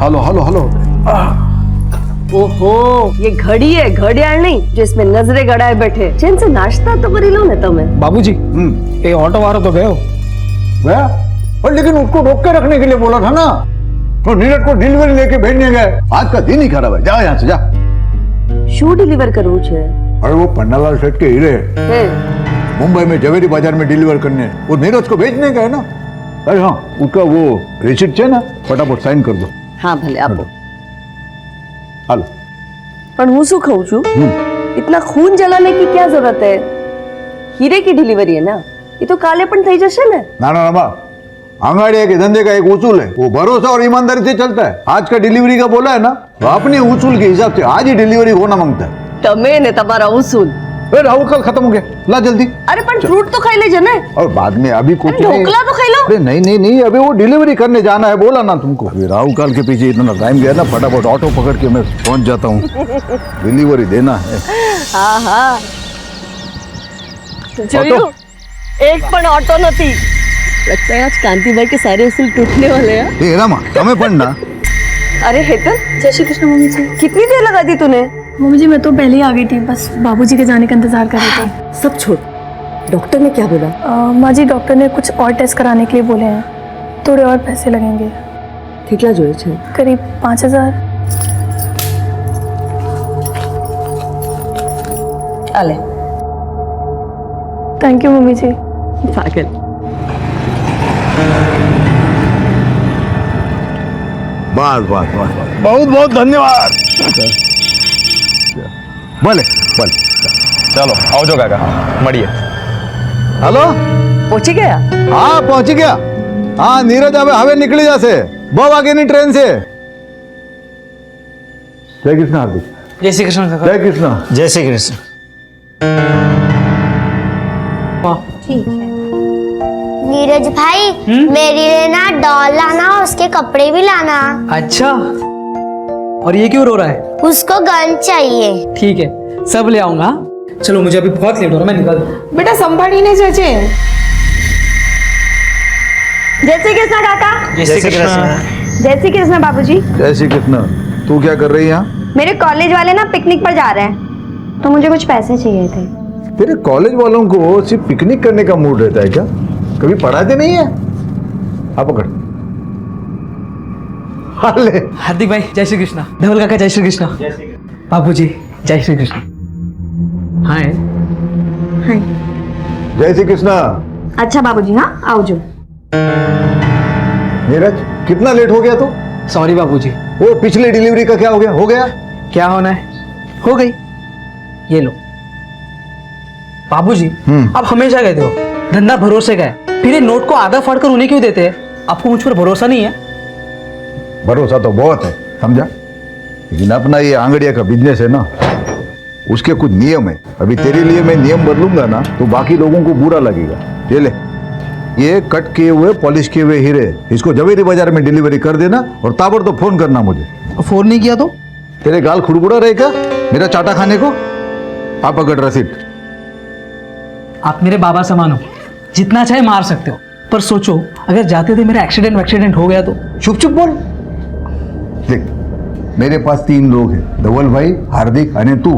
Hello hello hello. ओहो, ये घड़ी है, घड़ियाल नहीं जो इसमें नजरे गड़ाए बैठे। चैन से नाश्ता तो करी लो ना तमे। बाबूजी, ये ऑटो वाला तो गयो गया, पर लेकिन उसको रोक के रखने के लिए बोला था ना। तो नीरज को डिलीवरी लेके भेजने गए। आज का दिन ही खराब है, जा यहाँ से जा। शू डिलीवर करવું છે? अरे वो पन्नालाल सेठ के हीरे હે मुंबई में जवेरी बाजार में डिलीवर करने, वो नीरज को भेजने गए ना। अरे हाँ, उसका वो रिसिप्ट है ना, फटाफट साइन कर दो। हाँ भले आपो। हालो। पर હું શું કહું છું, इतना खून जलाने की क्या जरूरत है? हीरे की डिलीवरी है ना, ये तो काले पण થઈ જશે ને। ना ना ना, आंगड़िया के धंधे का एक उसूल है, वो भरोसा और ईमानदारी से चलता है। आज का डिलीवरी का बोला है ना, तो अपने उसूल के हिसाब से आज ही डिलीवरी होना मांगता है। તમે ને તમારા ઉसूल। राहुल कल खत्म हो गया, ला जल्दी। अरे पण फ्रूट तो खाई लेजे ने। और बाद में अभी कुछ नहीं। ढोकला तो खाई लो। अरे नहीं नहीं नहीं, अभी वो डिलीवरी करने जाना है, बोला ना तुमको। अभी राहुल काल के पीछे इतना टाइम गया ना, फटाफट ऑटो पकड़ के मैं पहुंच जाता हूँ। डिलीवरी देना है। हाँ हाँ जोયું, एक पण ऑटो નથી। लगता है आज कांतिभाई के सारे उसूल टूटने वाले हैं। ए रामा, तुम्हें पढ़ना। अरे हेतल, जय श्री कृष्ण मम्मी जी। कितनी देर लगा दी तूने? मम्मी जी मैं तो पहले ही आ गई थी, बस बाबूजी के जाने का इंतजार कर रहे थे। सब छोड़, डॉक्टर ने क्या बोला? माँ जी डॉक्टर ने कुछ और टेस्ट कराने के लिए बोले हैं, थोड़े और पैसे लगेंगे। કેટલા જોઈએ છે? करीब 5000। आले। थैंक यू मम्मी जी। पागल। बस बस बस, बहुत बहुत धन्यवाद। भले भले, चलो आवजो काका, મળીએ। हेलो, पहुंची गया? हाँ पहुंच गया। हाँ नीरज हवे निकली जासे, 2 वागे ट्रेन से। जय कृष्ण हार्दिक। जय श्री कृष्ण काका। जय कृष्ण। जय श्री कृष्ण। ठीक है नीरज भाई, मेरे लिए ना डॉल लाना और उसके कपड़े भी लाना। अच्छा, और ये क्यों रो रहा है? उसको गन चाहिए। ठीक है, सब ले आऊंगा। चलो मुझे अभी बहुत लेट हो रहा है, मैं निकल। बेटा संभाळीने जजे। जय श्री कृष्ण काका। जय श्री कृष्ण। जय श्री कृष्ण बाबूजी। जय श्री कृष्ण। तू क्या कर रही है यहाँ? मेरे कॉलेज वाले ना पिकनिक पर जा रहे हैं, तो मुझे कुछ पैसे चाहिए थे। तेरे कॉलेज वालों को सिर्फ पिकनिक करने का मूड रहता है क्या? कभी पढ़ाते नहीं है? आप पकड़। हाले। हार्दिक भाई जय श्री कृष्ण। धवल काका जय श्री कृष्ण। बाबूजी जय श्री कृष्ण। हाय हाय। जय श्री कृष्ण। अच्छा बाबूजी, हाँ आवजो। नीरज कितना लेट हो गया तू? सॉरी बाबूजी। वो पिछली डिलीवरी का क्या हो गया? हो गया? क्या होना है, हो गई। ये लो बाबूजी, आप हमेशा कहते हो धंधा भरोसे का है, फिर ये नोट को आधा फाड़ कर उन्हें क्यों देते हैं? आपको मुझ पर भरोसा नहीं है? भरोसा तो बहुत है, समझा, लेकिन अपना ये आंगड़िया का बिजनेस है ना, उसके कुछ नियम है। अभी तेरे लिए मैं नियम बदलूंगा ना, तो बाकी लोगों को बुरा लगेगा। ये ले, ये कट किए हुए पॉलिश किए हुए हीरे, इसको जवेरी बाजार में डिलीवरी कर देना और ताबड़तोड़ फोन करना मुझे। फोन नहीं किया तो? तेरे गाल खुड़बुड़ा रहेगा मेरा चाटा खाने को। आप पकड़ रसीद। आप मेरे बाबा समान हो, जितना चाहे मार सकते हो, पर सोचो अगर जाते थे मेरा एक्सीडेंट हो गया तो? चुप चुप बोल। देख, मेरे पास 3 लोग हैं, धवल भाई, हार्दिक और तू,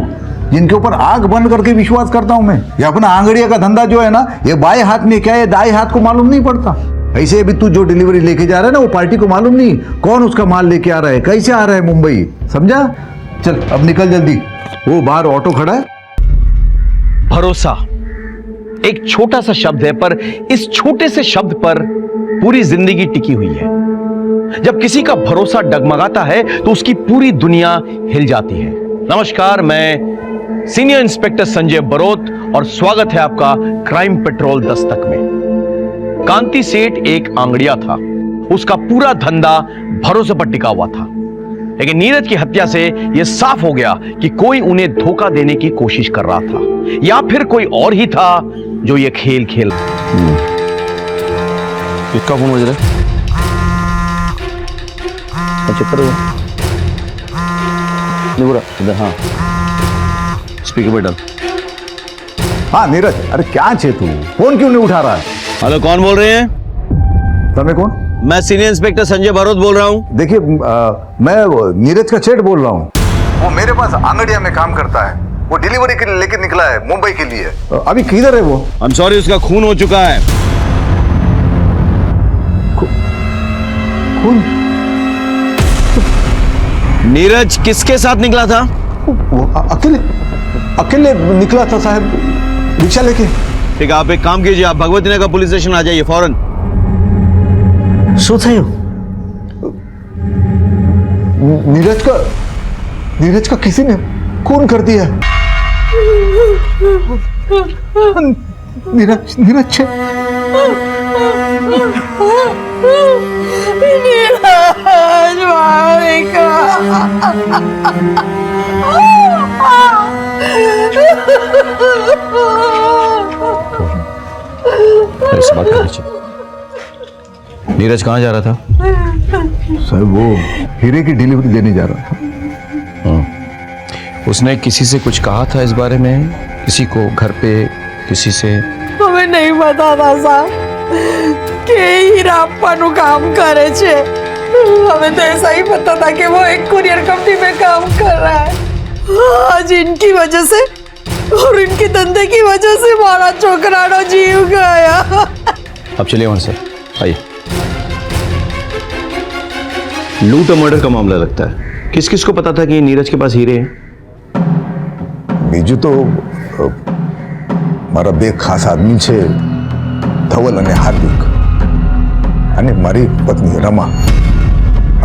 जिनके ऊपर आग बंद करके विश्वास करता हूं मैं। ये अपना आंगड़िया का धंधा जो है ना, ये बाएं हाथ में क्या है दाएं हाथ को मालूम नहीं पड़ता। ऐसे अभी तू जो डिलीवरी लेके जा रहा है ना, वो पार्टी को मालूम नहीं कौन उसका माल लेके आ रहा है, कैसे आ रहा है मुंबई, समझा? चल अब निकल जल्दी, वो बाहर ऑटो खड़ा है। भरोसा एक छोटा सा शब्द है, पर इस छोटे से शब्द पर पूरी जिंदगी टिकी हुई है। जब किसी का भरोसा डगमगाता है तो उसकी पूरी दुनिया हिल जाती है। नमस्कार, मैं सीनियर इंस्पेक्टर संजय बरोत और स्वागत है आपका क्राइम पेट्रोल दस्तक में। कांति सेठ एक आंगड़िया था, उसका पूरा धंधा भरोसे पर टिका हुआ था, लेकिन नीरज की हत्या से यह साफ हो गया कि कोई उन्हें धोखा देने की कोशिश कर रहा था, या फिर कोई और ही था जो ये खेल खेल। किसका फोन बज रहा है? चित्र इधर, हाँ स्पीकर पे डाल। हाँ नीरज, अरे क्या छे तू, फोन क्यों नहीं उठा रहा है? हेलो, कौन बोल रहे हैं? तमें कौन? मैं सीनियर इंस्पेक्टर संजय भरोत बोल रहा हूँ। देखिए मैं नीरज का सेठ बोल रहा हूँ। वो मेरे पास आंगड़िया में काम करता है। वो डिलीवरी के लिए लेके निकला है मुंबई के लिए। अभी किधर है वो? आई एम सॉरी, उसका खून हो चुका है। खून? नीरज किसके साथ निकला था? वो अकेले अकेले निकला था साहब, रिक्शा लेके। ठीक है, आप एक काम कीजिए, आप भगवती नगर पुलिस स्टेशन आ जाइए फौरन। શું થયું? नीरज का किसी ने खून कर दिया। नीरज छे। ऐसी बात कर लीजिए। नीरज कहाँ जा रहा था? साहब वो हीरे की डिलीवरी देने जा रहा था। उसने किसी से कुछ कहा था इस बारे में? किसी को घर पे किसी से? हमें नहीं पता था साहब कि हीरा अप्पानु काम करे छे। हमें तो ऐसा ही पता था कि वो एक कुरियर कंपनी में काम कर रहा है। आज इनकी वजह से और इनके धंधे की वजह से हमारा छोकरानो जीव गया। अब चलिए वहां से, आइए। लूट और मर्डर का मामला लगता है। किस किस को पता था कि नीरज के पास हीरे हैं? बीजू तो मारा બે ખાસ આદમી છે ધવલ અને હાર્દિક, અને મારી પત્ની रमा।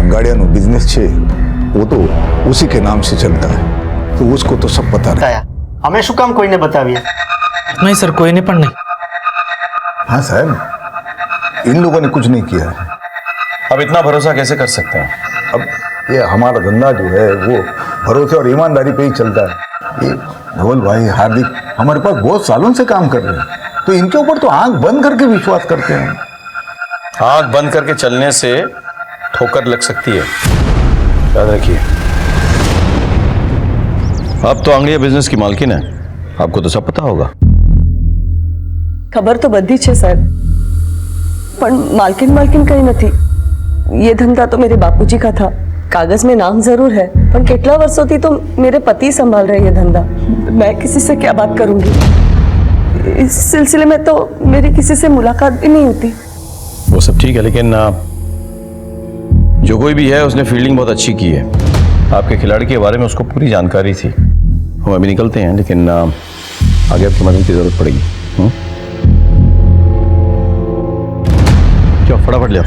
अंगाड़ियाનો बिजनेस છે वो तो उसी के नाम से चलता है, तो उसको तो सब पता है। हमें શું કામ કોઈને બતાવીએ? नहीं सर, कोई नहीं, पण नहीं। हाँ साहब, इन लोगों ने कुछ नहीं किया है। अब इतना भरोसा कैसे कर सकते हैं? अब ये हमारा धंधा जो है वो भरोसे और ईमानदारी पे ही चलता है। ये धवल भाई हार्दिक हमारे पास बहुत सालों से काम कर रहे हैं, तो इनके ऊपर तो आंख बंद करके विश्वास करते हैं। आंख बंद करके चलने से ठोकर लग सकती है, याद रखिए। अब तो आंगड़िया बिजनेस की मालकिन है, आपको तो सब पता होगा। खबर तो बधी छे साहब, पण मालकिन कहीं नहीं। ये धंधा तो मेरे बापूजी का था। कागज में नाम जरूर है, पर कितना वर्षों थी तो मेरे पति संभाल रहे ये धंधा। मैं किसी से क्या बात करूंगी? इस सिलसिले में तो मेरी किसी से मुलाकात भी नहीं होती। वो सब ठीक है, लेकिन जो कोई भी है उसने फील्डिंग बहुत अच्छी की है। आपके खिलाड़ी के बारे में उसको पूरी जानकारी थी। हम अभी निकलते हैं, लेकिन आगे आपकी मदद की जरूरत पड़ेगी। क्या फटाफट ले आओ।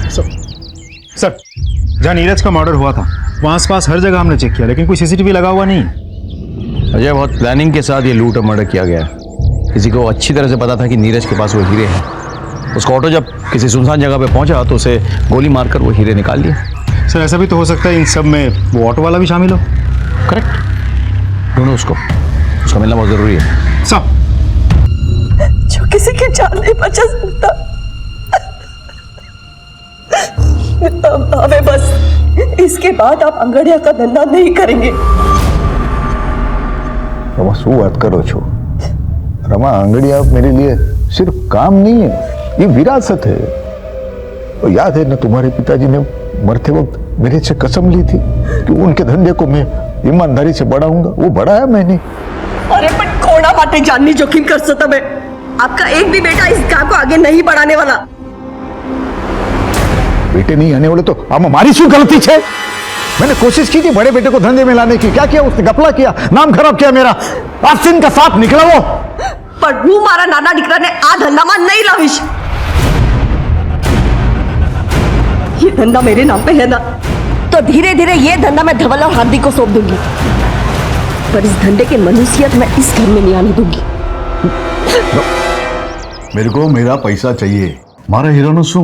सर, जहाँ नीरज का मर्डर हुआ था वहाँ आसपास हर जगह हमने चेक किया, लेकिन कोई सीसीटीवी लगा हुआ नहीं। अजय, बहुत प्लानिंग के साथ ये लूट और मर्डर किया गया है। किसी को अच्छी तरह से पता था कि नीरज के पास वो हीरे हैं। उसका ऑटो जब किसी सुनसान जगह पे पहुंचा तो उसे गोली मारकर वो हीरे निकाल लिए। सर, ऐसा भी तो हो सकता है इन सब में वो ऑटो वाला भी शामिल हो। करेक्ट, ढूंढो उसको, उसका मिलना बहुत जरूरी है। सर, जो किसी की जान नहीं बचा सकता। हमें बस इसके बाद आप अंगड़िया का धंधा नहीं करेंगे। रमा शू बात करो छो? रमा, आंगड़िया मेरे लिए सिर्फ काम नहीं है, ये विरासत है। और याद है ना, तुम्हारे पिताजी ने मरते वक्त मेरे से कसम ली थी कि उनके धंधे को मैं ईमानदारी से बढ़ाऊंगा। वो बढ़ाया मैंने। अरे पर कोड़ा बातें जाननी जोखिम कर सकता मैं। आपका एक भी बेटा इस गांव को आगे नहीं बढ़ाने वाला। बेटे नहीं आने वाले तो अब हमारी शू गलती है? मैंने कोशिश की थी बड़े बेटे को धंधे में लाने की। क्या किया उसने? गपला किया, नाम खराब किया मेरा। आज से इनका साथ निकला वो। पर હું મારા નાના દીકરાને આ ધંધામાં नहीं लाવીશ। ये धंधा मेरे नाम पे है ना, तो धीरे धीरे ये धंधा मैं धवल और हार्दिक को सौंप दूंगी। पर इस धंधे की मनुष्यत मैं इस घर में नहीं आने दूंगी। मेरे को मेरा पैसा चाहिए। मारा हीरो शू?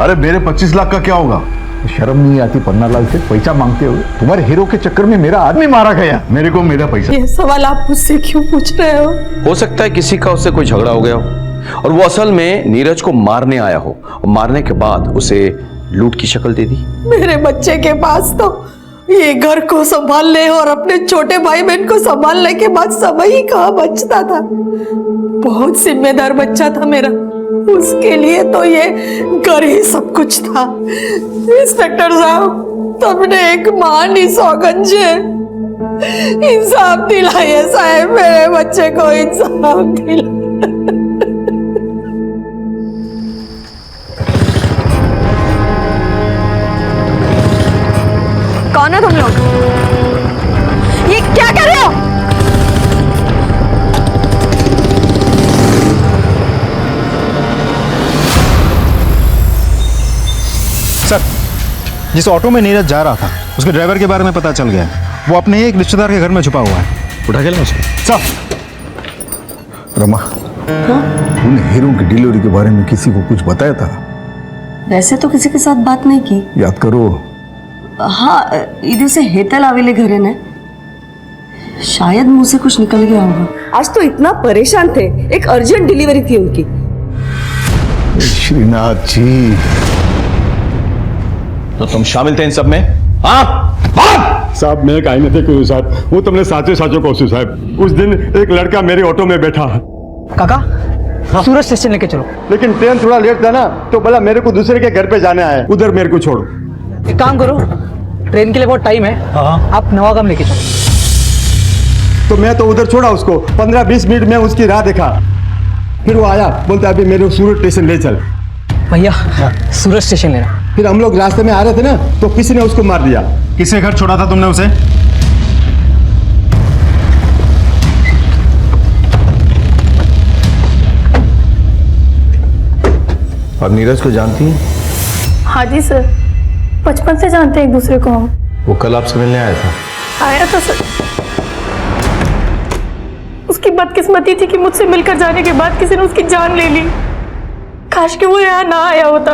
अरे मेरे 25 लाख का क्या होगा? शर्म नहीं आती पन्नालाल से पैसा मांगते हुए? तुम्हारे हीरो के चक्कर में मेरा आदमी मारा गया। मेरे को मेरा पैसा। ये सवाल आप मुझसे क्यों पूछ रहे हो? सकता है किसी का उससे कोई झगड़ा हो गया हो और वो असल में नीरज को मारने आया हो, और मारने के बाद उसे लूट की शक्ल दे दी। मेरे बच्चे के पास तो ये घर को संभालने और अपने छोटे भाई बहन को संभालने के बाद समय ही कहाँ बचता था। बहुत जिम्मेदार बच्चा था मेरा। उसके लिए तो ये घर ही सब कुछ था। इंस्पेक्टर साहब, तुमने एक मानी सौगंध है, इंसाफ दिलाइए साहब, मेरे बच्चे को इंसाफ दिलाइए। कौन हो तुम लोग? ये क्या कर रहे हो? सर, जिस ऑटो में नीरज जा रहा था उसके ड्राइवर के बारे में पता चल गया है। वो अपने ही एक रिश्तेदार के घर में छुपा हुआ है। उठा के ला उसको। सर, रमा, तूने हीरो की डिलीवरी के बारे में किसी को कुछ बताया था? वैसे तो किसी के साथ बात नहीं की। याद करो। हाँ, इधर से हेतल आवेले घरे ने, शायद मुंह से कुछ निकल गया होगा। आज तो इतना परेशान थे, एक अर्जेंट डिलीवरी थी उनकी। श्रीनाथ जी, तो तुम शामिल थे इन सब में? हाँ? साहब, मैं काई नहीं थे साहब, वो तुमने साचे साचो कहूँ साहब। उस दिन एक लड़का मेरे ऑटो में बैठा। काका, सूरज स्टेशन लेके चलो। लेकिन ट्रेन थोड़ा लेट था ना, तो बोला मेरे को दूसरे के घर पे जाना है, उधर मेरे को छोड़ो। एक काम करो, ट्रेन के लिए बहुत टाइम है, आप नवागाम लेके चलो। तो मैं तो उधर छोड़ा उसको, 15-20 मिनट में उसकी राह देखा। फिर वो आया, बोलता अभी मेरे को सूरत स्टेशन ले चल। भैया, सूरज स्टेशन लेना। फिर हम लोग रास्ते में आ रहे थे ना, तो किसी ने उसको मार दिया। किसके घर छोड़ा था तुमने उसे? आप नीरज को जानती हैं? हाँ जी सर, बचपन से जानते हैं एक दूसरे को हम। वो कल आपसे मिलने आया था। आया था सर। उसकी बदकिस्मती थी कि मुझसे मिलकर जाने के बाद किसी ने उसकी जान ले ली। काश कि वो यहाँ ना आया होता,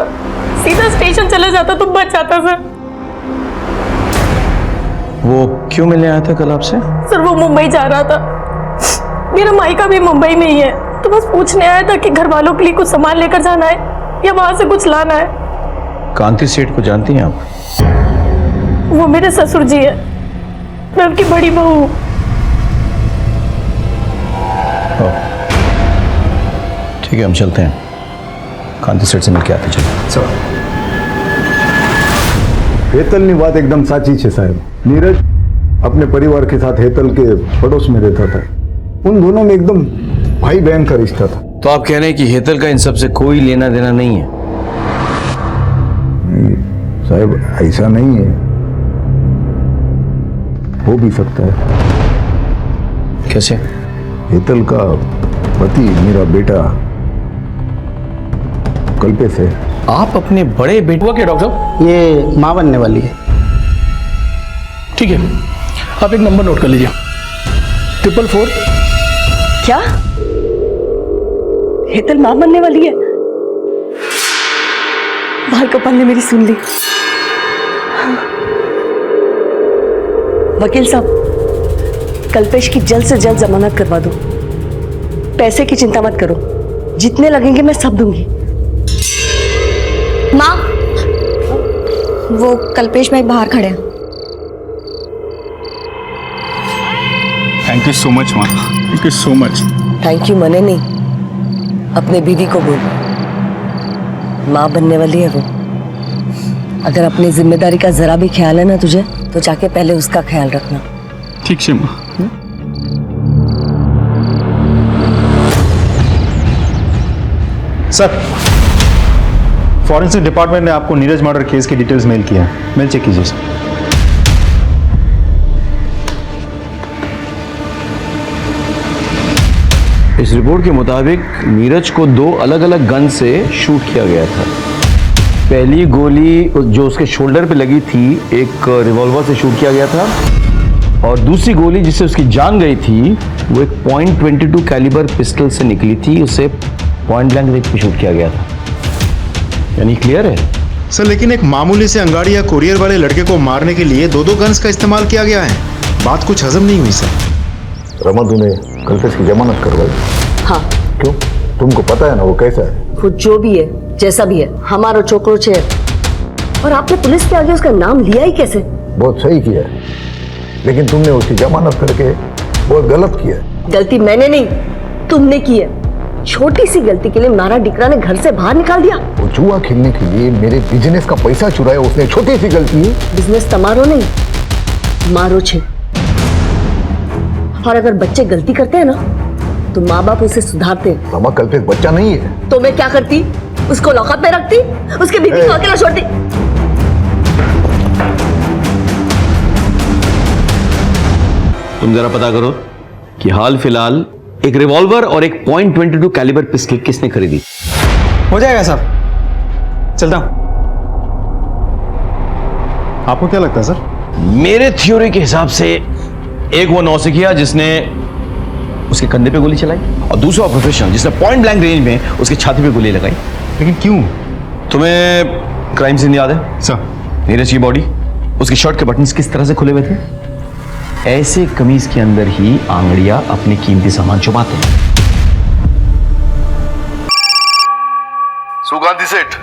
सीधा स्टेशन चला जाता तो बच जाता सर। वो क्यों मिलने आया था कल आपसे? सर, वो मुंबई जा रहा था। मेरा मायका भी मुंबई में ही है, तो बस पूछने आया था कि घर वालों के लिए कुछ सामान लेकर जाना है या वहां से कुछ लाना है। कांति सेठ को जानती हैं आप? वो मेरे ससुर जी है, मैं उनकी बड़ी बहू हूँ। ठीक है, हम चलते हैं, कांति सेठ से मिलके आते चलो। हेतलनी बात एकदम साची है साहब। नीरज अपने परिवार के साथ हेतल के पड़ोस में रहता था। उन दोनों में एकदम भाई बहन का रिश्ता था। तो आप कह रहे हैं कि हेतल का इन सब से कोई लेना देना नहीं है? नहीं साहब, ऐसा नहीं है, हो भी सकता है। कैसे? हेतल का पति मेरा बेटा कल्पेश है। आप अपने बड़े बेटुआ के डॉक्टर साहब? ये माँ बनने वाली है। ठीक है, आप एक नंबर नोट कर लीजिए, 444। क्या हेतल मां बनने वाली है? भाई गोपाल ने मेरी सुन ली। वकील साहब, कल्पेश की जल्द से जल्द जमानत करवा दो। पैसे की चिंता मत करो, जितने लगेंगे मैं सब दूंगी। माँ, वो कल्पेश भाई बाहर खड़े हैं। थैंक यू सो मच माँ, thank you so much. Thank you मने नहीं, अपने बीवी को बोल, माँ बनने वाली है वो। अगर अपनी जिम्मेदारी का जरा भी ख्याल है ना तुझे, तो जाके पहले उसका ख्याल रखना। ठीक है माँ। सर, फॉरेंसिक डिपार्टमेंट ने आपको नीरज मर्डर केस की डिटेल्स मेल किया है, मेल चेक कीजिए सर। इस रिपोर्ट के मुताबिक नीरज को 2 अलग अलग गन से शूट किया गया था। पहली गोली जो उसके शोल्डर पे लगी थी, एक रिवॉल्वर से शूट किया गया था, और दूसरी गोली जिससे उसकी जान गई थी वो एक .22 कैलिबर पिस्टल से निकली थी, उसे पॉइंट ब्लैंक रेंज पे शूट किया गया था। यानी क्लियर है सर, लेकिन एक मामूली से अंगाड़ी या कोरियर वाले लड़के को मारने के लिए 2-2 गन्स का इस्तेमाल किया गया है। बात कुछ हजम नहीं हुई सर। रमा, तूने कल्पेश की जमानत करवाई? हाँ। क्यों? तुमको पता है ना वो कैसा है। वो जो भी है, जैसा भी है, हमारा छोकरो छे। और आपने पुलिस के आगे उसका नाम लिया ही कैसे? बहुत सही किया है, लेकिन तुमने उसकी जमानत करके बहुत गलत किया है। गलती मैंने नहीं, तुमने की है। छोटी सी गलती के लिए मारा डिकरा ने घर से बाहर निकाल दिया। वो जुआ खेलने के लिए मेरे बिजनेस का पैसा चुराया उसने, छोटी सी गलती है। बिजनेस तमारो नहीं, मारो छे। और अगर बच्चे गलती करते हैं ना तो माँ बाप उसे सुधारते हैं। रमा कल पे एक बच्चा नहीं है तो मैं क्या करती? उसको लॉकअप में रखती, उसके बीबी को अकेला छोड़ती। तुम जरा पता करो कि हाल फिलहाल एक रिवॉल्वर और एक .22 कैलिबर पिस्टल किसने खरीदी। हो जाएगा साहब, चलता हूं। आपको क्या लगता है सर? मेरे थ्योरी के हिसाब से एक वो नौसिखिया जिसने उसके कंधे पे गोली चलाई और दूसरा प्रोफेशनल जिसने पॉइंट ब्लैंक रेंज में उसकी छाती पे गोली लगाई। लेकिन क्यों? तुम्हें क्राइम सीन याद है सर, नीरज की बॉडी, उसकी शर्ट के बटन्स किस तरह से खुले हुए थे? ऐसे कमीज के अंदर ही आंगड़ियां अपने कीमती सामान छुपाते हैं। सुगांधी सेठ,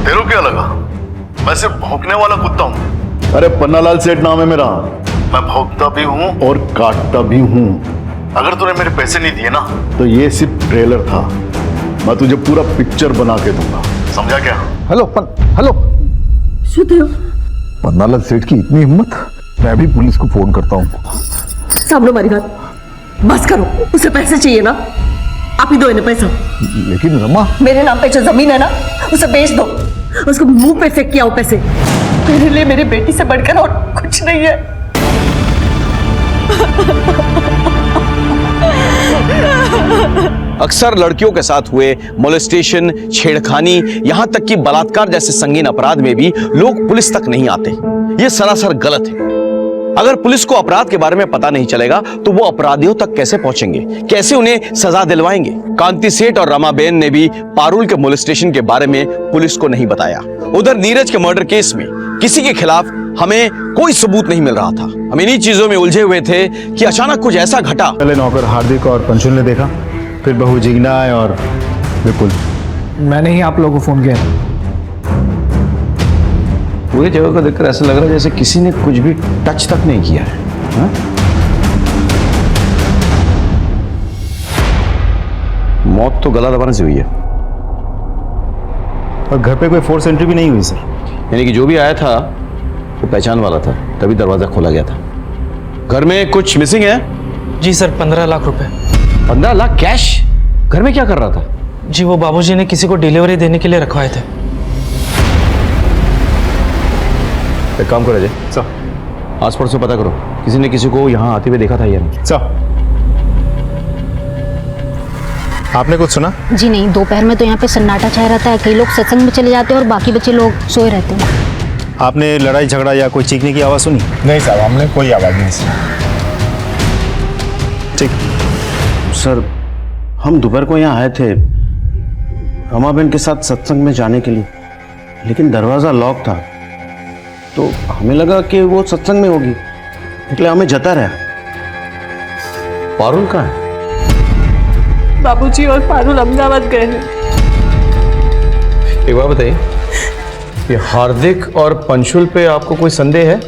तेरे को क्या लगा मैं सिर्फ भौंकने वाला कुत्ता हूं? अरे पन्नालाल सेठ नाम है मेरा, मैं भौंकता भी हूं और काटता भी हूं। अगर तूने मेरे पैसे नहीं दिए ना तो ये सिर्फ ट्रेलर था, मैं तुझे पूरा पिक्चर बना के दूंगा, समझा क्या? हेलो हेलो, सुते हो? पन्नालाल सेठ की इतनी हिम्मत, मैं भी पुलिस को फोन करता हूँ। सामने हमारी बात, बस करो, उसे पैसे चाहिए ना, आप ही दो इन्हें पैसा। लेकिन रमा, मेरे नाम पे जो जमीन है ना उसे बेच दो, उसको मुंह पे फेंक के आओ पैसे। मेरे लिए मेरी बेटी से बढ़कर और कुछ नहीं है। अक्सर लड़कियों के साथ हुए मोलेस्टेशन, छेड़खानी, यहां तक कि बलात्कार जैसे संगीन अपराध में भी लोग पुलिस तक नहीं आते। यह सरासर गलत है। अगर पुलिस को अपराध के बारे में पता नहीं चलेगा तो वो अपराधियों तक कैसे पहुंचेंगे, कैसे उन्हें सजा दिलवाएंगे? कांति सेठ और रमाबेन ने भी पारुल के मोलेस्टेशन के बारे में पुलिस को नहीं बताया। उधर नीरज के मर्डर केस में किसी के खिलाफ हमें कोई सबूत नहीं मिल रहा था। हम इन्हीं चीजों में उलझे हुए थे कि अचानक कुछ ऐसा घटा। पहले नौकर हार्दिक और पंचुल ने देखा, फिर बहू जिग्ना और विपुल। मैंने ही आप लोगों को फोन किया। पूरी जगह को देखकर ऐसा लग रहा है जैसे किसी ने कुछ भी टच तक नहीं किया है। हा? मौत तो गला दबाने से हुई है और घर पे कोई फोर्स एंट्री भी नहीं हुई सर। यानी कि जो भी आया था वो पहचान वाला था, तभी दरवाजा खोला गया था। घर में कुछ मिसिंग है? जी सर, 15 लाख रुपए। 15 लाख कैश घर में क्या कर रहा था? जी वो बाबूजी ने किसी को डिलीवरी देने के लिए रखवाए थे। एक काम करो अजय, सर आस पड़ोस से पता करो किसी ने किसी को यहाँ आते हुए देखा था या नहीं। सर, आपने कुछ सुना? जी नहीं, दोपहर में तो यहाँ पे सन्नाटा छाया रहता है। कई लोग सत्संग में चले जाते हैं और बाकी बच्चे लोग सोए रहते हैं। आपने लड़ाई झगड़ा या कोई चीखने की आवाज़ सुनी? नहीं साहब, हमने कोई आवाज़ नहीं सुनी। ठीक सर, हम दोपहर को यहाँ आए थे रमाबेन के साथ सत्संग में जाने के लिए, लेकिन दरवाज़ा लॉक था तो हमें लगा कि वो सत्संग में होगी, इसलिए हमें जता रहा। पारुल कहाँ है? बाबूजी और पारुल अहमदाबाद गए हैं। एक बात बताइए, ये हार्दिक और पंचुल पे आपको कोई संदेह है?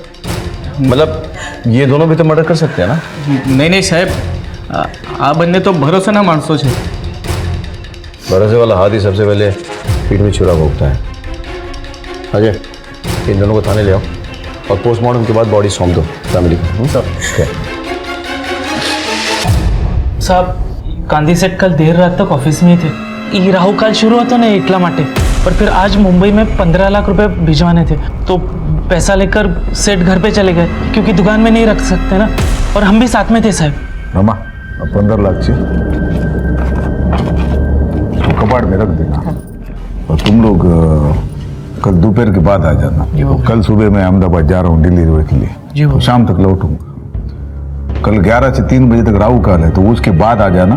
मतलब ये दोनों भी तो मर्डर कर सकते हैं ना? नहीं साहब, आ बन्ने तो भरोसा ना मानसो छे। भरोसे वाला हाथ ही सबसे पहले पीठ में छुरा भोगता है। अजय, इन दोनों को थाने ले आओ और पोस्टमार्टम के बाद बॉडी सौंप दो फैमिली को। साहब, कांदी सेठ कल देर रात तक ऑफिस में ही थे। ये राहु काल शुरू होता ना इटला माटे, पर फिर आज मुंबई में 15 लाख रुपए भिजवाने थे तो पैसा लेकर सेठ घर पे चले गए क्योंकि दुकान में नहीं रख सकते ना, और हम भी साथ में थे साहब। रमा, 15 लाख चाहिए, कबाड़ में रख देना और तुम लोग कल दोपहर के बाद आ जाना। कल सुबह मैं अहमदाबाद जा रहा हूँ डिलीवरी के लिए, तो शाम तक लौटूंगा। कल 11 से 3 बजे तक राहु काल है, तो उसके बाद आ जाना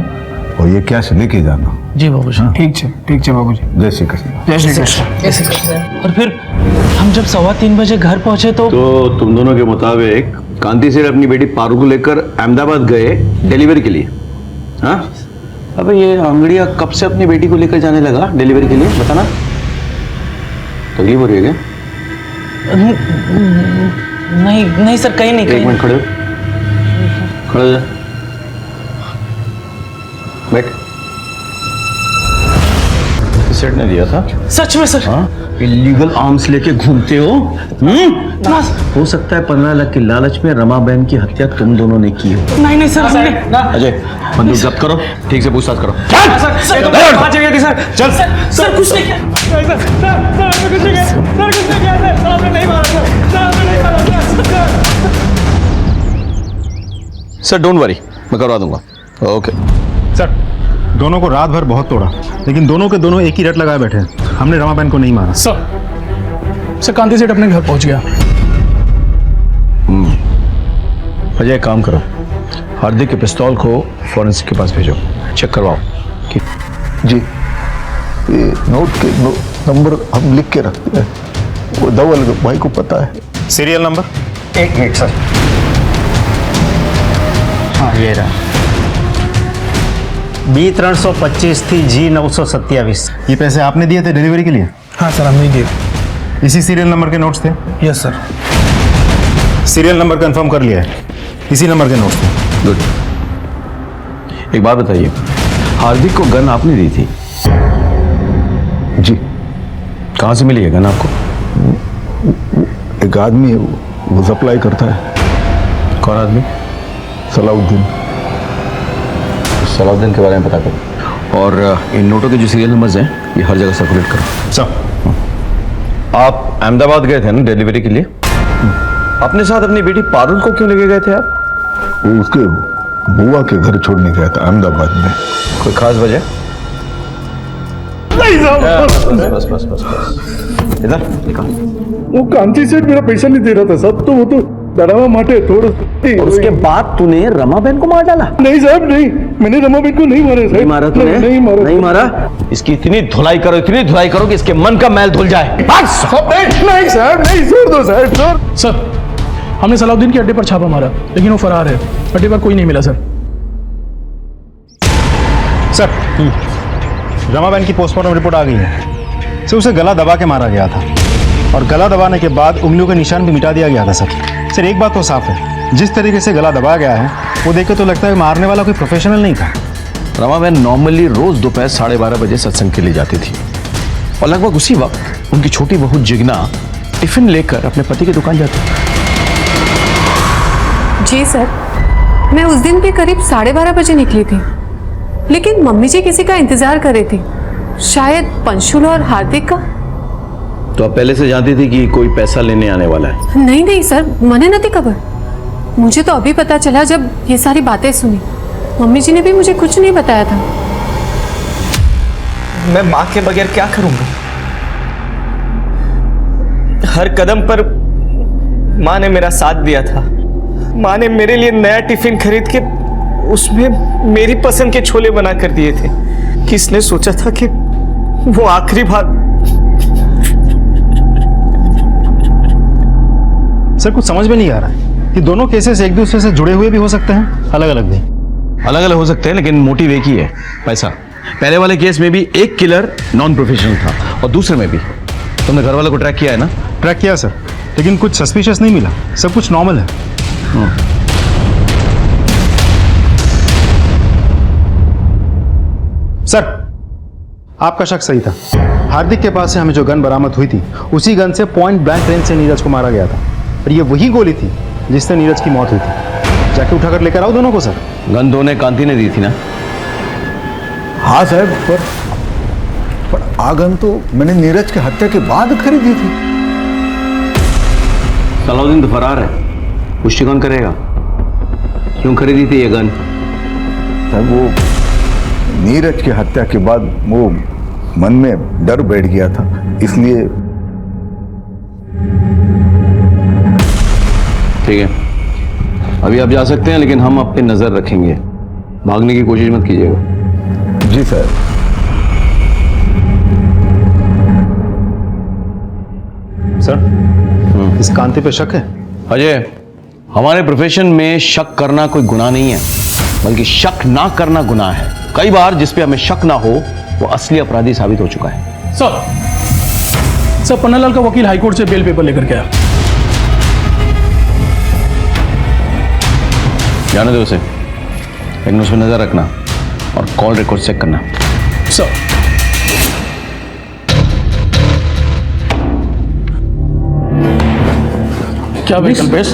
और ये कैश लेके जाना। जी बाबूजी। ठीक है बाबूजी। जय श्री कृष्ण। जय श्री कृष्ण। और फिर हम जब 2:15 बजे घर पहुंचे तो तुम दोनों के मुताबिक कांति सेठ अपनी बेटी पारू को लेकर अहमदाबाद गए डिलीवरी के लिए। हाँ, अबे ये आंगड़िया कब से अपनी बेटी को लेकर जाने लगा डिलीवरी के लिए, बताना। तकलीफ हो रही है क्या? नहीं सर, कहीं नहीं। एक मिनट खड़े हो, खड़े हो जा, बैठ। सेठ ने दिया था। सच में सर? हाँ, इलीगल आर्म्स लेके घूमते हो? हो सकता है 15 लाख की लालच में रमाबेन की हत्या तुम दोनों ने की हो। नहीं नहीं सर, हमने अजय, बंदूक जब्त करो, ठीक से पूछताछ करो। सर बात जगह थी सर। चल सर कुछ नहीं किया सर, कुछ नहीं किया सर, कुछ नहीं किया सर, आपने नहीं मारा सर, आपने नहीं मारा सर। सर डोंट वरी, मैं करवा दूंगा। ओके सर, दोनों को रात भर बहुत तोड़ा, लेकिन दोनों के दोनों एक ही रट लगाए बैठे हैं। हमने रमाबेन को नहीं मारा। सर कांति सेठ अपने घर पहुंच गया। अजय काम करो, हार्दिक के पिस्तौल को फॉरेंसिक के पास भेजो, चेक करवाओ। जी, ये नोट के नंबर हम लिख के रखते हैं, वो धवल भाई को पता है। Serial number? 1 minute sir. हाँ ये रहा, B325 थी G927। ये पैसे आपने दिए थे डिलीवरी के लिए? हाँ सर, हमने दिए। इसी सीरियल नंबर के नोट्स थे? Yes sir. Serial number confirm कर लिया है, इसी नंबर के नोट्स थे। गुड। एक बात बताइए, हार्दिक को गन आपने दी थी? जी। कहाँ से मिली है गन आपको? एक आदमी है, वो सप्लाई करता है। कौन आदमी? सलाउद्दीन। सलाउद्दीन के बारे में पता करो, और इन नोटों के जो सीरियल नंबर्स हैं ये हर जगह सर्कुलेट करो। सर, आप अहमदाबाद गए थे ना डिलीवरी के लिए? अपने साथ अपनी बेटी पारुल को क्यों लेके गए थे आप? वो उसके बुआ के घर छोड़ने गया था अहमदाबाद में। कोई खास वजह? नहीं साहब, बस बस बस बस इधर निकाल। वो कांति सेठ मेरा पैसा नहीं दे रहा था साहब, तो वो तो डरावा माटे थोड़ा। और उसके बाद तूने रमाबेन को मार डाला? नहीं साहब नहीं, मैंने रमाबेन को नहीं मारा साहब। नहीं मारा तूने? नहीं मारा। नहीं मारा? इसकी इतनी धुलाई करो, इतनी धुलाई करो कि इसके मन का मैल धुल जाए। नहीं साहब, नहीं, छोड़ दो साहब, छोड़। सर हमने सलाउद्दीन के अड्डे पर छापा मारा, लेकिन वो फरार है। अड्डे पर कोई नहीं मिला सर। सर, रमाबेन की पोस्टमार्टम रिपोर्ट आ गई है। सर, उसे गला दबा के मारा गया था, और गला दबाने के बाद उंगलियों के निशान भी मिटा दिया गया था। सर एक बात तो साफ है, जिस तरीके से गला दबाया गया है वो देख के तो लगता है मारने वाला कोई प्रोफेशनल नहीं था। रमाबेन नॉर्मली रोज दोपहर 12:30 बजे सत्संग के लिए जाती थी, और लगभग उसी वक्त उनकी छोटी बहू जिग्ना टिफिन लेकर अपने पति की दुकान जाती थी। जी सर, मैं उस दिन भी करीब 12:30 बजे निकली थी, लेकिन मम्मी जी किसी का इंतजार कर रही थी, शायद पंशुल और हार्दिक का। तो आप पहले से जानती थी कि कोई पैसा लेने आने वाला है? नहीं नहीं सर, मने नहीं खबर। मुझे तो अभी पता चला जब ये सारी बातें सुनी। मम्मी जी ने भी मुझे कुछ नहीं बताया था। मैं माँ के बगैर क्या करूंगा? हर कदम पर माँ ने मेरा साथ दिया था। माँ ने मेरे लिए नया टिफिन खरीद के उसमें मेरी पसंद के छोले बना कर दिए थे। किसने सोचा था कि वो आखिरी बार। सर, कुछ समझ में नहीं आ रहा है कि दोनों केसेस एक दूसरे से जुड़े हुए भी हो सकते हैं, अलग अलग भी। अलग अलग हो सकते हैं, लेकिन मोटिव एक ही है, पैसा। पहले वाले केस में भी एक किलर नॉन प्रोफेशनल था, और दूसरे में भी। तुमने घर वालों को ट्रैक किया है ना? ट्रैक किया सर, लेकिन कुछ सस्पिशियस नहीं मिला, सब कुछ नॉर्मल है। सर, आपका शक सही था। हार्दिक के पास से हमें जो गन बरामद हुई थी, उसी गन से पॉइंट ब्लैंक रेंज से नीरज को मारा गया था, और ये वही गोली थी जिससे नीरज की मौत हुई थी। जाके उठाकर लेकर आओ दोनों को। सर, गन दोनों कांति ने दी थी ना? हाँ साहब, पर आगन तो मैंने नीरज की हत्या के बाद खरीदी थी। सलाउद्दीन तो फरार है, पुष्टि कौन करेगा? क्यों खरीदी थी ये गन? साहब, वो नीरज की हत्या के बाद वो मन में डर बैठ गया था, इसलिए। ठीक है, अभी आप जा सकते हैं, लेकिन हम आप पे नजर रखेंगे। भागने की कोशिश मत कीजिएगा। जी सर। सर, इस कांति पे शक है? अजय, हमारे प्रोफेशन में शक करना कोई गुनाह नहीं है, बल्कि शक ना करना गुनाह है। कई बार जिस पे हमें शक ना हो वो असली अपराधी साबित हो चुका है। सर पन्नालाल का वकील हाईकोर्ट से बेल पेपर लेकर के आया। जाने दो उसे, लेकिन उस पर नजर रखना और कॉल रिकॉर्ड चेक करना। सर। क्या भाई कल्पेश,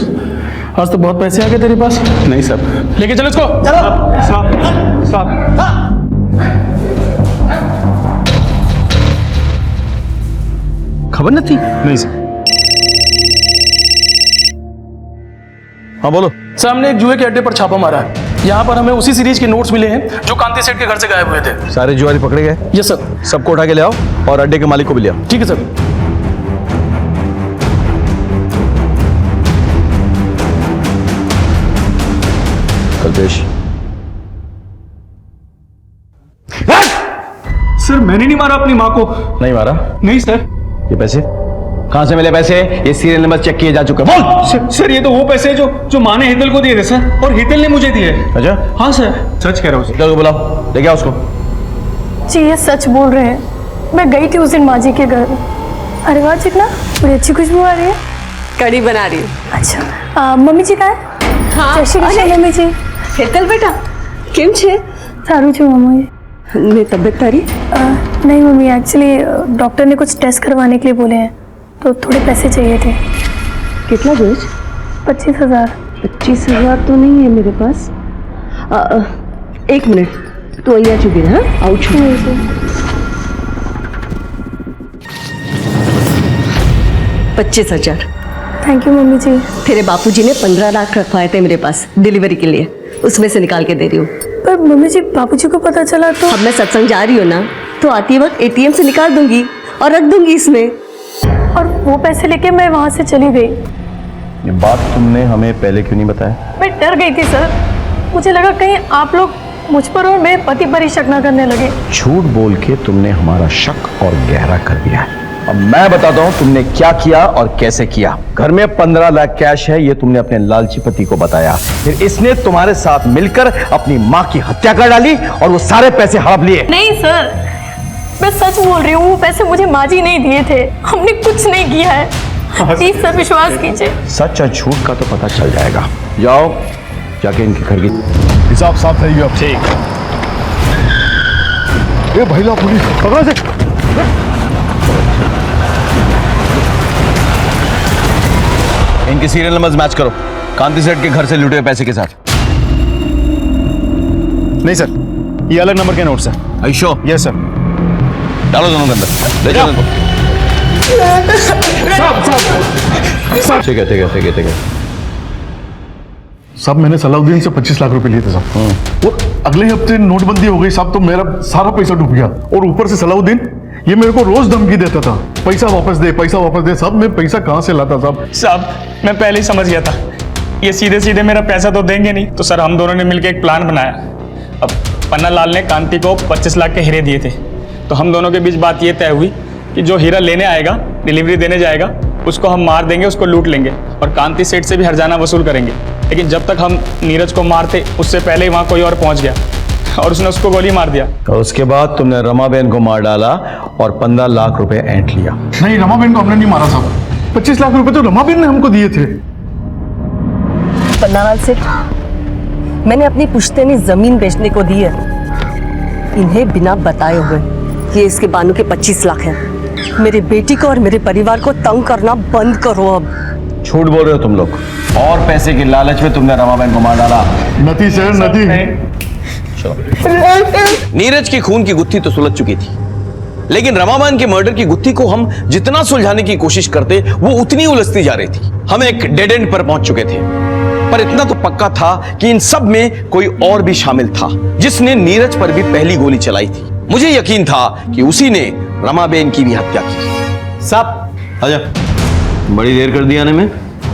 आज तो बहुत पैसे आ गए तेरे पास। नहीं सर। लेके चलो इसको। खबर न थी? नहीं सर। हाँ बोलो। सर हमने एक जुए के अड्डे पर छापा मारा है। यहाँ पर हमें उसी सीरीज के नोट्स मिले हैं जो कांति सेठ के घर से गायब हुए थे। सारे जुआरी पकड़े गए? Yes sir. सबको उठा के ले आओ और अड्डे के मालिक को भी ले आओ। ठीक है सर। कल्पेश। सर मैंने नहीं मारा अपनी माँ को। नहीं मारा? नहीं सर। ये पैसे कहां से मिले? पैसे ये सीरियल नंबर चेक किए जा चुके हैं। बोल। सर ये तो वो पैसे जो माँ ने हितल को दिए थे सर, और हितल ने मुझे दिए। अच्छा हाँ सर, सच कह रहा हूँ। हितल को बुलाओ, लेके आओ उसको। जी ये सच बोल रहे हैं। मैं गई थी उस दिन माँ जी के घर। अरे वाह चिकना, बड़ी अच्छी खुशबू आ रही है। कड़ी बना रही हूँ। अच्छा मम्मी जी कहाँ है? हाँ, जय श्री कृष्ण मम्मी जी। હેતલ બેટા કેમ છે? सारू छू मम्मी। ને તબિયત તારી? नहीं मम्मी, एक्चुअली डॉक्टर ने कुछ टेस्ट करवाने के लिए बोले हैं, तो थोड़े पैसे चाहिए थे। कितना जोज? 25,000। 25,000 तो नहीं है मेरे पास। एक मिनट, तो અહીંયા ચૂકી રહે। हाँ આવું છું। 25,000। थैंक यू मम्मी जी। तेरे बापूजी ने 15 लाख रखवाए थे मेरे पास डिलीवरी के लिए, उसमें से निकाल के दे रही हूँ। पर मम्मी जी बापूजी को पता चला तो? अब मैं सत्संग जा रही हूँ ना, तो आती वक्त एटीएम से निकाल दूंगी और रख दूंगी इसमें। और वो पैसे लेके मैं वहाँ से चली गई। ये बात तुमने हमें पहले क्यों नहीं बताया? मैं डर गई थी सर, मुझे लगा कहीं आप लोग मुझ पर और मेरे पति पर ही शक न करने लगे। झूठ बोल के तुमने हमारा शक और गहरा कर दिया है। अब मैं बताता हूं तुमने क्या किया और कैसे किया। घर में 15 लाख कैश है, ये तुमने अपने लालची पति को बताया। फिर इसने तुम्हारे साथ मिलकर अपनी माँ की हत्या कर डाली और वो सारे पैसे हड़प लिए। नहीं सर, मैं सच बोल रही हूँ, वो पैसे मुझे माँ जी नहीं दिए थे। हमने कुछ नहीं किया है, प्लीज सर विश्वास कीजिए। सच और झूठ का तो पता चल जाएगा। जाओ जाके इनके घर की हिसाब साफ रहेगी अब। ठीक। ए भाई ला पुलिस पकड़ो से। इनके सीरियल नंबर्स मैच करो कांति सेठ के घर से लूटे हुए पैसे के साथ। नहीं सर, ये अलग नंबर के नोट्स हैं। आयुषो? Yes sir. डालो दोनों के अंदर, ले जाओ इनको। ठीक है ठीक है ठीक है ठीक है। साहब मैंने सलाउद्दीन से 25 लाख रुपए लिए थे साहब, और अगले हफ्ते नोटबंदी हो गई साहब, तो मेरा सारा पैसा डूब गया। और ऊपर से सलाउद्दीन ये मेरे को रोज धमकी देता था, पैसा वापस दे पैसा वापस दे। साहब मैं पैसा कहाँ से लाता साहब? साहब मैं पहले ही समझ गया था, ये सीधे सीधे मेरा पैसा तो देंगे नहीं। तो सर हम दोनों ने मिलकर एक प्लान बनाया। अब पन्ना लाल ने कांति को 25 लाख के हीरे दिए थे, तो हम दोनों के बीच बात ये तय हुई कि जो हीरा लेने आएगा, डिलीवरी देने जाएगा, उसको हम मार देंगे, उसको लूट लेंगे और कांति सेठ से भी हर्जाना वसूल करेंगे। लेकिन जब तक हम नीरज को मारते, उससे पहले ही वहाँ कोई और पहुँच गया और उसने उसको गोली मार दिया। और उसके बाद तुमने रमाबेन को मार डाला और 15 लाख रुपए ऐंठ लिया। नहीं, रमाबेन को हमने नहीं मारा साहब। 25 लाख रुपए तो रमाबेन ने हमको दिए थे। पन्नालाल सेठ, मैंने अपनी पुश्तैनी जमीन बेचने को दी है। इन्हें बिना बताए हुए ये इसके बानू के 25 लाख हैं। मेरी बेटी को और मेरे परिवार को तंग करना बंद करो अब। झूठ बोल रहे हो तुम लोग, और पैसे की लालच में तुमने रमाबेन को मार डाला। नती सर नती। नीरज की खून की गुत्थी तो सुलझ चुकी थी, लेकिन रमाबेन के मर्डर की गुत्थी को हम जितना सुलझाने की कोशिश करते वो उतनी उलझती जा रही थी। हम एक डेड एंड पर पहुंच चुके थे, पर इतना तो पक्का था कि इन सब में कोई और भी शामिल था, जिसने नीरज पर भी पहली गोली चलाई थी। मुझे यकीन था कि उसी ने रमाबेन की भी हत्या की। साहब आजा, बड़ी देर कर दी आने में।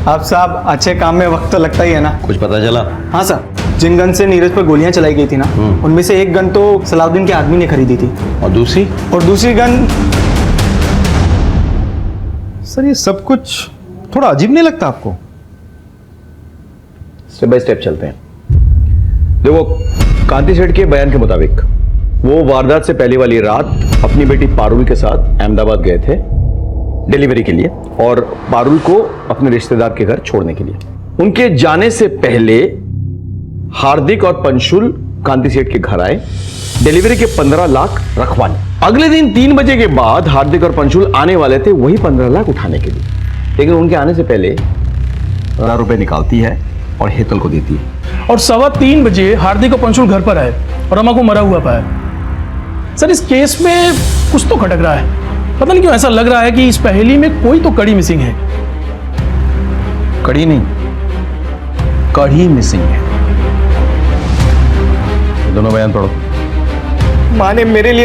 आप साहब अच्छे काम में वक्त तो लगता ही है ना। कुछ पता चला? हाँ सर, जिन गन से नीरज पर गोलियां चलाई गई थी ना, उनमें से एक गन तो सलाउद्दीन के आदमी ने खरीदी थी। और दूसरी गन। सर ये सब कुछ थोड़ा अजीब नहीं लगता आपको? स्टेप बाय स्टेप चलते हैं। देखो, कांति सेठ के बयान के मुताबिक वो वारदात से पहले वाली रात अपनी बेटी पारुल के साथ अहमदाबाद गए थे डिलीवरी के लिए, और पारुल को अपने रिश्तेदार के घर छोड़ने के लिए। उनके जाने से पहले हार्दिक और पंशुल कांति सेठ के घर आए डिलीवरी के 15 लाख रखवाने। अगले दिन 3 बजे के बाद हार्दिक और पंशुल आने वाले थे वही 15 लाख उठाने के लिए, लेकिन उनके आने से पहले रुपए निकालती है और हेतल को देती है। और 3:15 बजे हार्दिक और पंशुल घर पर आए और रमा को मरा हुआ पाया। सर, इस केस में कुछ तो खटक रहा है। पता नहीं क्यों ऐसा लग रहा है कि इस पहेली में कोई तो कड़ी मिसिंग है। कड़ी नहीं, कड़ी मिसिंग है। दोनों बयान पढ़ो। माँ ने मेरे लिए